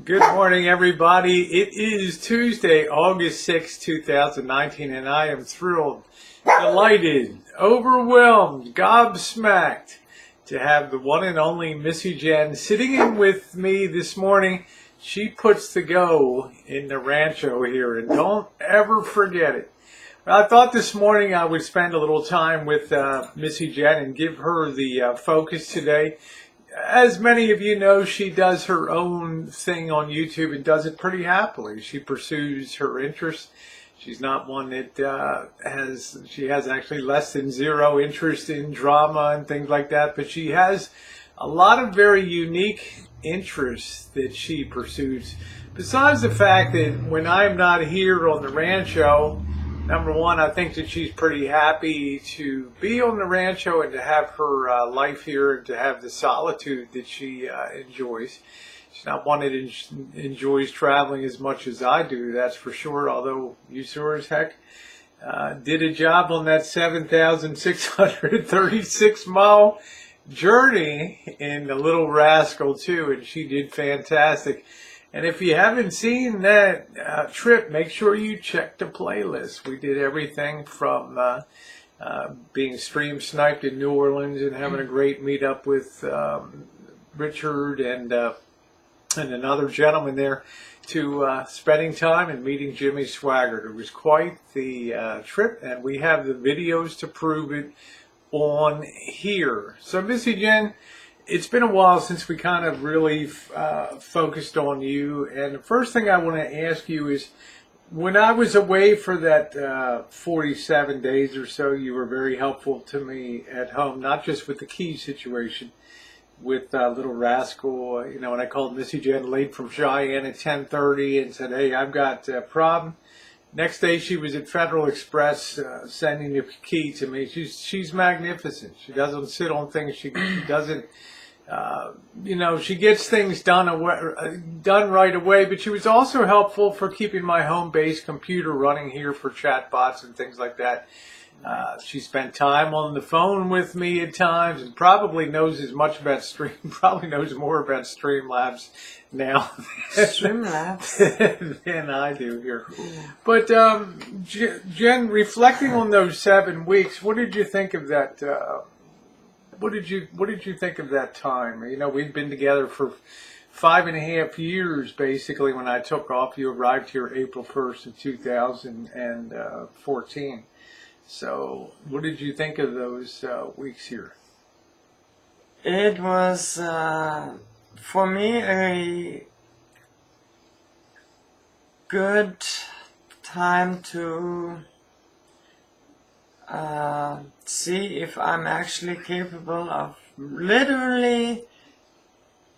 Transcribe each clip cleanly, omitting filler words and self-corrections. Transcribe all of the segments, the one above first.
Good morning, everybody. It is Tuesday, August 6, 2019, and I am thrilled, delighted, overwhelmed, gobsmacked to have the one and only Missy Jen sitting in with me this morning. She puts the go in the Rancho here, and don't ever forget it. I thought this morning I would spend a little time with Missy Jen and give her the focus today. As many of you know, she does her own thing on YouTube and does it pretty happily. She pursues her interests. She's not one that she has actually less than zero interest in drama and things like that, but she has a lot of very unique interests that she pursues. Besides the fact that when I'm not here on the Rancho, number one, I think that she's pretty happy to be on the Rancho and to have her life here and to have the solitude that she enjoys. She's not one that enjoys traveling as much as I do, that's for sure, although you sure as heck did a job on that 7,636-mile journey in the Little Rascal, too, and she did fantastic. And if you haven't seen that trip, make sure you check the playlist. We did everything from being stream sniped in New Orleans and having a great meetup with Richard and another gentleman there to spending time and meeting Jimmy Swaggart. It was quite the trip, and we have the videos to prove it on here. So Missy Jen, it's been a while since we kind of really focused on you, and the first thing I want to ask you is, when I was away for that 47 days or so, you were very helpful to me at home, not just with the key situation with Little Rascal, you know, when I called Missy Jen late from Cheyenne at 10:30 and said, hey, I've got a problem. Next day she was at Federal Express sending the key to me. She's magnificent. She doesn't sit on things. She doesn't, you know, she gets things done right away. But she was also helpful for keeping my home-based computer running here for chat bots and things like that. She spent time on the phone with me at times and probably knows as much about probably knows more about Streamlabs now than I do here. But Jen, reflecting on those 7 weeks, what did you think of that? What did you think of that time? You know, we'd been together for 5.5 years basically when I took off. You arrived here April 1st of 2014. So, what did you think of those weeks here? It was, for me, a good time to see if I'm actually capable of literally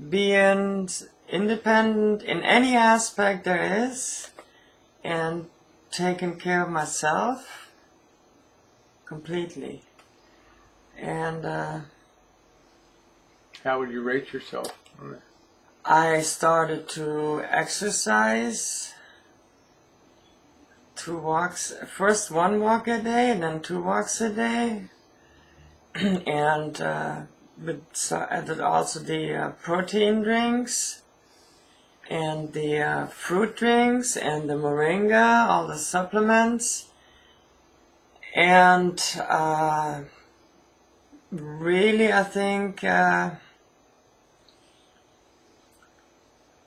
being independent in any aspect there is and taking care of myself completely. And how would you rate yourself? I started to exercise 2 walks, first 1 walk a day and then 2 walks a day. And added also the protein drinks and the fruit drinks and the moringa, all the supplements. And really, I think had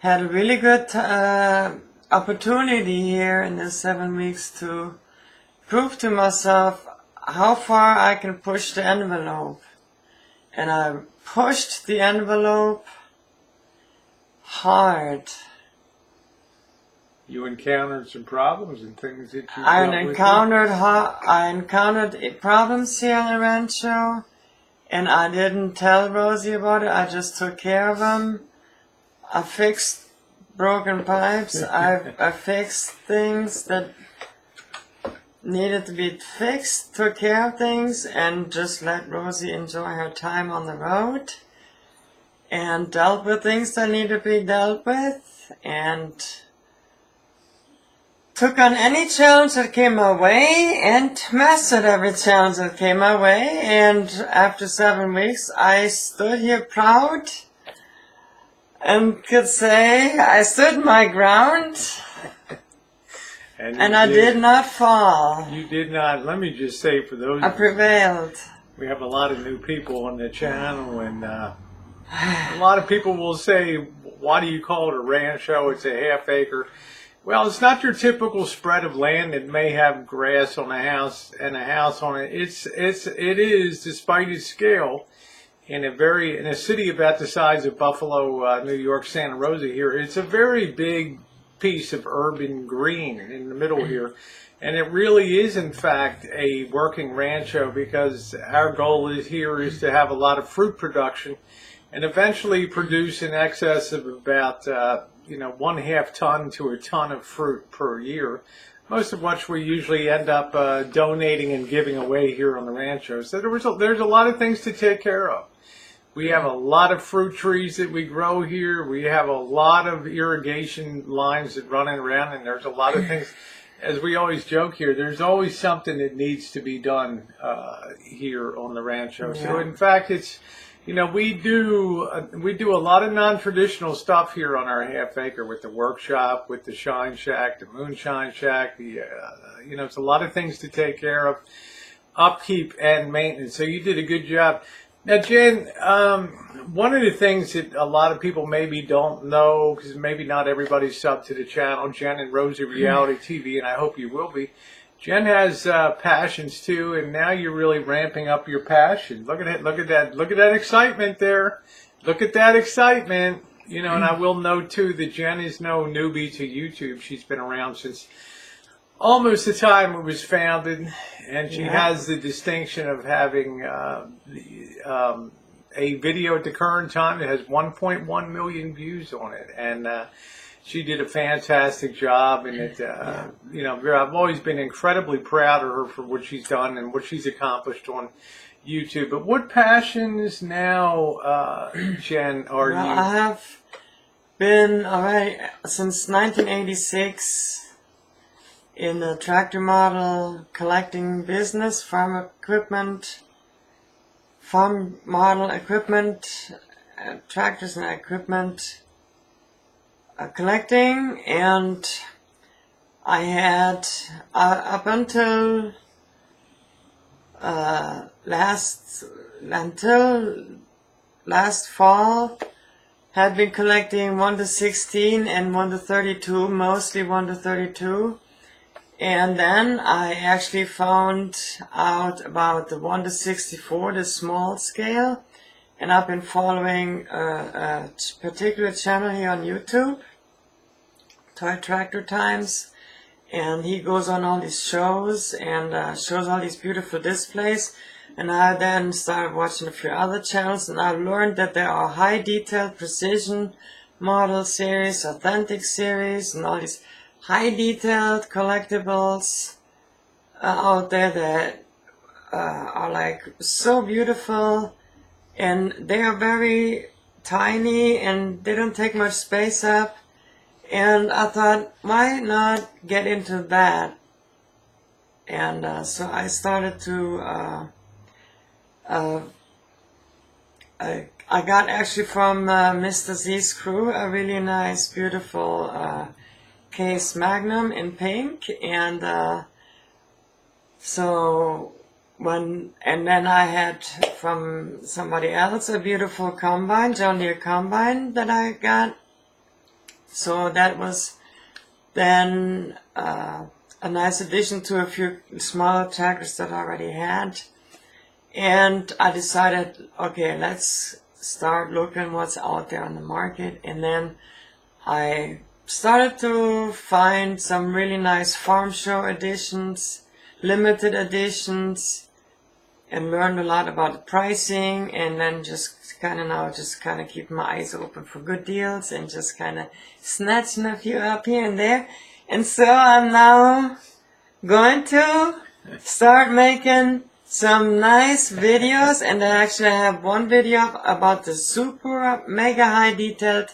a really good opportunity here in the 7 weeks to prove to myself how far I can push the envelope. And I pushed the envelope hard. You encountered some problems and things that you I encountered problems here in the Rancho, and I didn't tell Rosie about it. I just took care of them. I fixed broken pipes. I fixed things that needed to be fixed, took care of things, and just let Rosie enjoy her time on the road, and dealt with things that needed to be dealt with, and took on any challenge that came my way and mastered every challenge that came my way. And after 7 weeks, I stood here proud and could say I stood my ground. And I did not fall. You did not. Let me just say, for those, I prevailed. we have a lot of new people on the channel, and a lot of people will say, why do you call it a rancho? It's a half acre. Well, it's not your typical spread of land that may have grass on a house and a house on it. It is, despite its scale, in a city about the size of Buffalo, New York, Santa Rosa here, it's a very big piece of urban green in the middle here. And it really is, in fact, a working rancho, because our goal is to have a lot of fruit production and eventually produce in excess of about 1/2 ton to a ton of fruit per year, most of which we usually end up donating and giving away here on the rancho. So there's a lot of things to take care of. We have a lot of fruit trees that we grow here. We have a lot of irrigation lines that run around, and there's a lot of things. As we always joke here, there's always something that needs to be done here on the rancho. Yeah. So in fact, it's, we do a lot of non-traditional stuff here on our half acre, with the workshop, with the shine shack, the moonshine shack. It's a lot of things to take care of, upkeep and maintenance. So you did a good job. Now, Jen, one of the things that a lot of people maybe don't know, because maybe not everybody's subbed to the channel, Jen and Rosie Reality TV, and I hope you will be. Jen has passions too, and now you're really ramping up your passion. Look at it! Look at that excitement there! Look at that excitement! And I will note too that Jen is no newbie to YouTube. She's been around since almost the time it was founded, and she has the distinction of having a video at the current time that has 1.1 million views on it, and she did a fantastic job. And I've always been incredibly proud of her for what she's done and what she's accomplished on YouTube. But what passions now, Jen, are you? I have been since 1986. In the tractor model collecting business, farm model equipment, tractors and equipment collecting, and I had up until last fall had been collecting 1-16 and 1-32, mostly 1-32. And then I actually found out about the 1-64, the small scale, and I've been following a particular channel here on YouTube, Toy Tractor Times, and he goes on all these shows and shows all these beautiful displays. And I then started watching a few other channels, and I learned that there are high detailed precision model series, authentic series, and all these high detailed collectibles out there that are like so beautiful, and they are very tiny and they don't take much space up. And I thought, why not get into that? And so I started to I got actually from Mr. Z's crew a really nice, beautiful case Magnum in pink, and then I had from somebody else a beautiful combine, John Deere combine that I got. So that was then a nice addition to a few smaller tractors that I already had. And I decided, okay, let's start looking what's out there on the market. And then I started to find some really nice farm show editions, limited editions, and learned a lot about the pricing, and then just kind of keep my eyes open for good deals and just kind of snatching a few up here and there. And so I'm now going to start making some nice videos, and I actually have one video about the super mega high detailed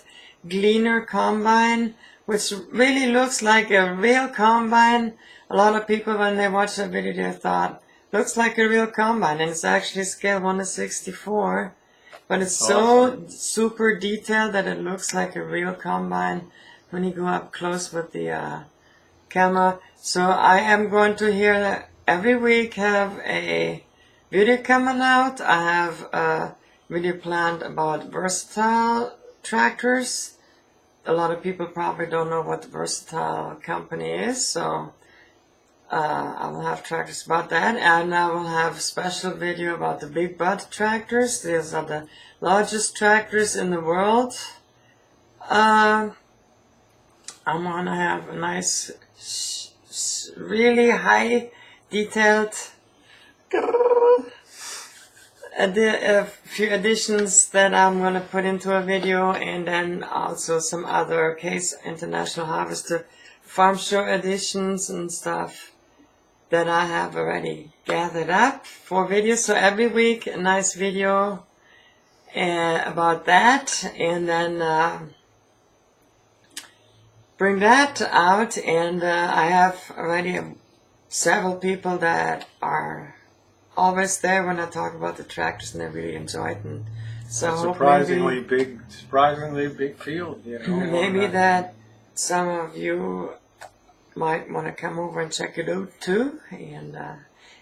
Gleaner combine, which really looks like a real combine. A lot of people, when they watched that video, they thought, looks like a real combine, and it's actually scale 1-64. But it's so super detailed that it looks like a real combine when you go up close with the camera. So I am going to here every week have a video coming out. I have a video planned about versatile tractors. A lot of people probably don't know what the Versatile company is, so I will have tractors about that, and I will have a special video about the big butt tractors. These are the largest tractors in the world. I'm gonna have a nice, really high detailed a few additions that I'm going to put into a video, and then also some other Case International Harvester Farm Show editions and stuff that I have already gathered up for videos. So every week a nice video about that, and then bring that out. And I have already several people that are always there when I talk about the tractors, and they really enjoy it. And so surprisingly big field, you know. Maybe that some of you might want to come over and check it out too. And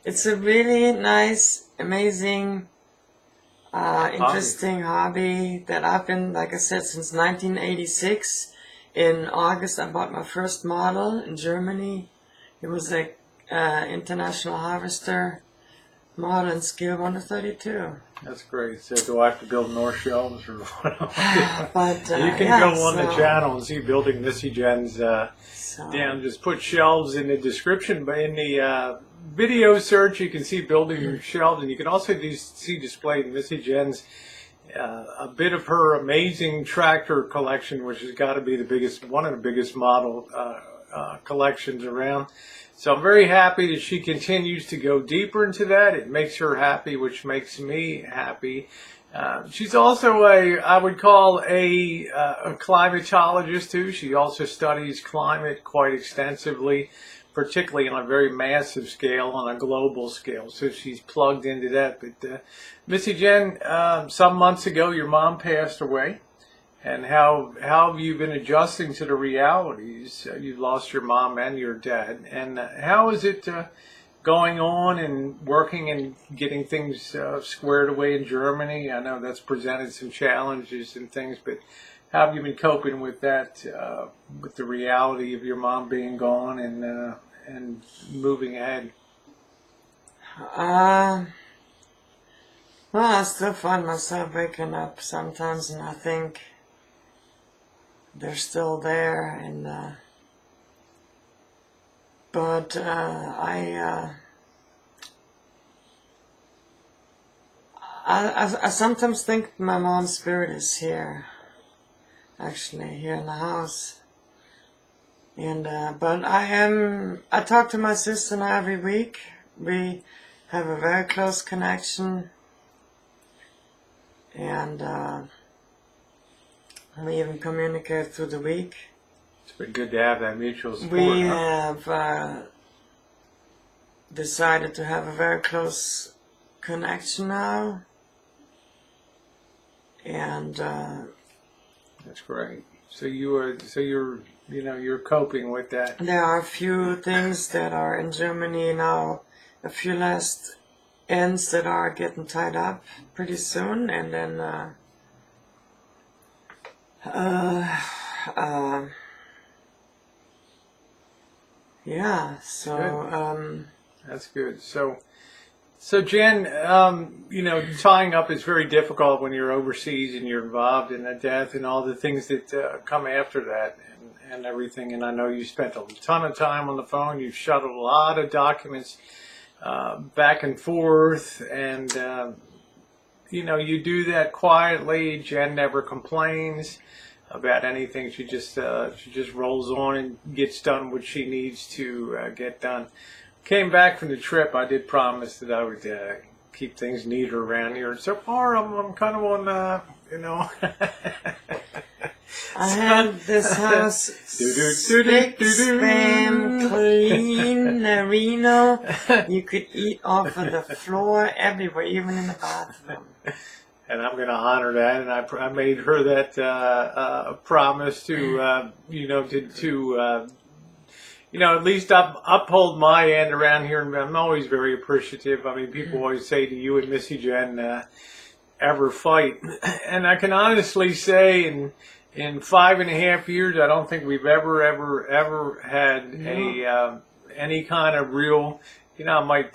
it's a really nice, amazing, interesting hobby that I've been, like I said, since 1986. In August, I bought my first model in Germany. It was a International Harvester model in scale 1/32. That's great. So do I have to build more shelves or what? But you can go on the channel and see building Missy Jen's down. Just put shelves in the description, but in the video search you can see building your shelves, and you can also see displayed Missy Jen's a bit of her amazing tractor collection, which has got to be one of the biggest model collections around. So I'm very happy that she continues to go deeper into that. It makes her happy, which makes me happy. She's also I would call a climatologist too. She also studies climate quite extensively, particularly on a very massive scale, on a global scale. So she's plugged into that. But Missy Jen, some months ago, your mom passed away. And how have you been adjusting to the realities? You've lost your mom and your dad. And how is it going on and working and getting things squared away in Germany? I know that's presented some challenges and things, but how have you been coping with that, with the reality of your mom being gone and moving ahead? Well, I still find myself waking up sometimes, and I think they're still there, and but I sometimes think my mom's spirit is here, actually here in the house, and but I talk to my sister now every week. We have a very close connection, and we even communicate through the week. It's been good to have that mutual support. We have decided to have a very close connection now, and that's great. So you're coping with that. There are a few things that are in Germany now, a few last ends that are getting tied up pretty soon, and then yeah, so good. That's good. So Jen, tying up is very difficult when you're overseas and you're involved in a death and all the things that come after that and everything. And I know you spent a ton of time on the phone. You've shuttled a lot of documents back and forth, and you do that quietly. Jen never complains about anything. She just rolls on and gets done what she needs to get done. Came back from the trip. I did promise that I would keep things neater around here. So far, I'm kind of on I had this house spick, span, clean, Reno. You could eat off of the floor everywhere, even in the bathroom. and I'm going to honor that. And I made her that promise to, you know, you know, at least uphold my end around here. And I'm always very appreciative. I mean, people always say, do you and Missy Jen ever fight? And I can honestly say in 5.5 years, I don't think we've ever had any kind of real, you know, I might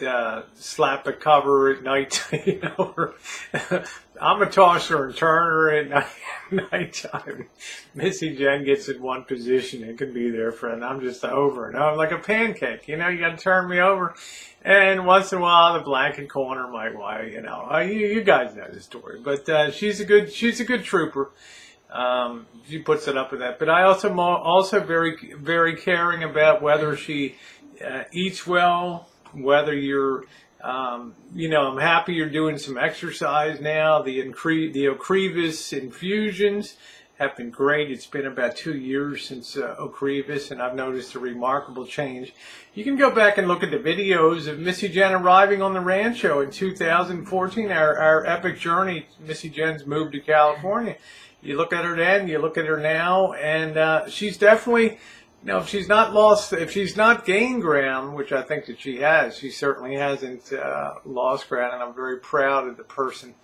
slap the cover at night, you know, or I'm a tosser and turner at nighttime. Missy Jen gets in one position and can be there for, and I'm just over and over like a pancake, you know, you got to turn me over. And once in a while, the blanket corner might, you know, you guys know the story. But she's a good trooper. She puts it up with that. But I also very, very caring about whether she eats well, whether you're, you know, I'm happy you're doing some exercise now. The Ocrevus infusions have been great. It's been about 2 years since Ocrevus, and I've noticed a remarkable change. You can go back and look at the videos of Missy Jen arriving on the Rancho in 2014, our epic journey. Missy Jen's moved to California. You look at her then, you look at her now, and she's definitely, you know, if she's not gained ground, which I think that she has, she certainly hasn't lost ground, and I'm very proud of the person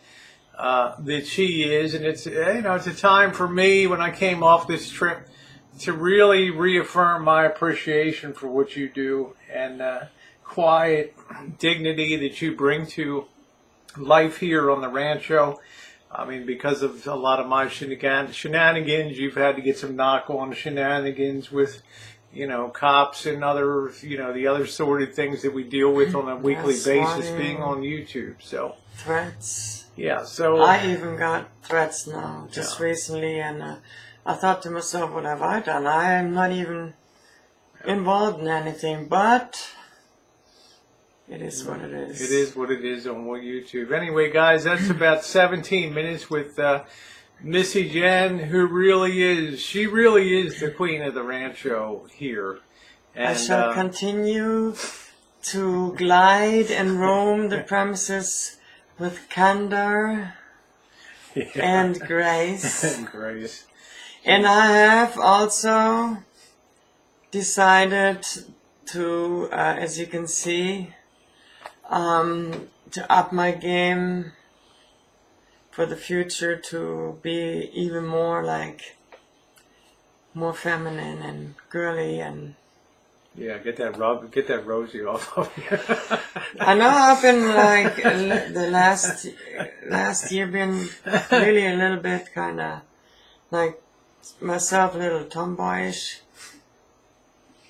that she is. And it's, you know, it's a time for me when I came off this trip to really reaffirm my appreciation for what you do and quiet dignity that you bring to life here on the Rancho. I mean, because of a lot of my shenanigans, you've had to get some knock-on shenanigans with, you know, cops and other, you know, the other sort of things that we deal with on a weekly basis being on YouTube. So threats. Yeah, so I even got threats now, just recently, and I thought to myself, what have I done? I am not even involved in anything, but it is what it is. It is what it is on YouTube. Anyway, guys, that's about 17 minutes with Missy Jen, who really is, she really is the queen of the Rancho here. And I shall continue to glide and roam the premises with candor and grace. And grace. And I have also decided to, as you can see, to up my game for the future, to be even more more feminine and girly and get that Rosie off of you. I know I've been the last year been really a little bit kind of like myself, a little tomboyish.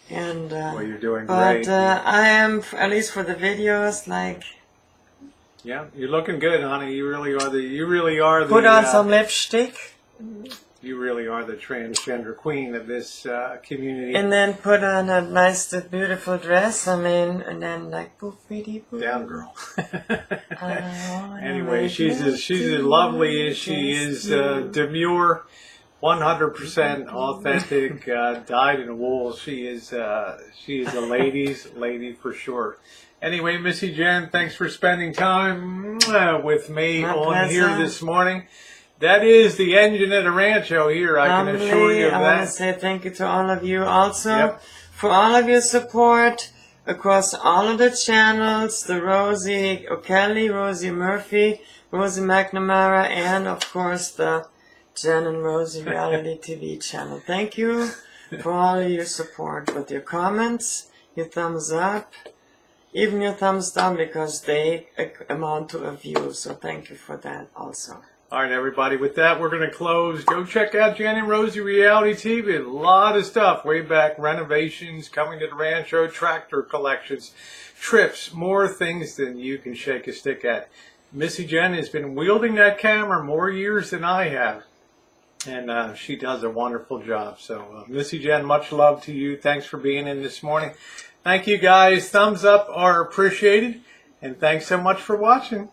And well, you're doing but great. I am, at least for the videos, yeah, you're looking good, honey. You really are the put on some lipstick. You really are the transgender queen of this community. And then put on a nice, beautiful dress. I mean, and then boopity boop. Down, girl. Anyway, she's as lovely as she is demure, 100% authentic, dyed in the wool. She is a ladies' lady for sure. Anyway, Missy Jen, thanks for spending time with me on here this morning. That is the engine of the Rancho here, I can assure you of that. I want to say thank you to all of you also for all of your support across all of the channels, the Rosie O'Kelly, Rosie Murphy, Rosie McNamara, and of course the Jen and Rosie Reality TV channel. Thank you for all of your support with your comments, your thumbs up, even your thumbs down, because they amount to a view. So thank you for that also. All right, everybody. With that, we're going to close. Go check out Jen and Rosie Reality TV. A lot of stuff way back. Renovations, coming to the Rancho, tractor collections, trips, more things than you can shake a stick at. Missy Jen has been wielding that camera more years than I have. And she does a wonderful job. So, Missy Jen, much love to you. Thanks for being in this morning. Thank you, guys. Thumbs up are appreciated. And thanks so much for watching.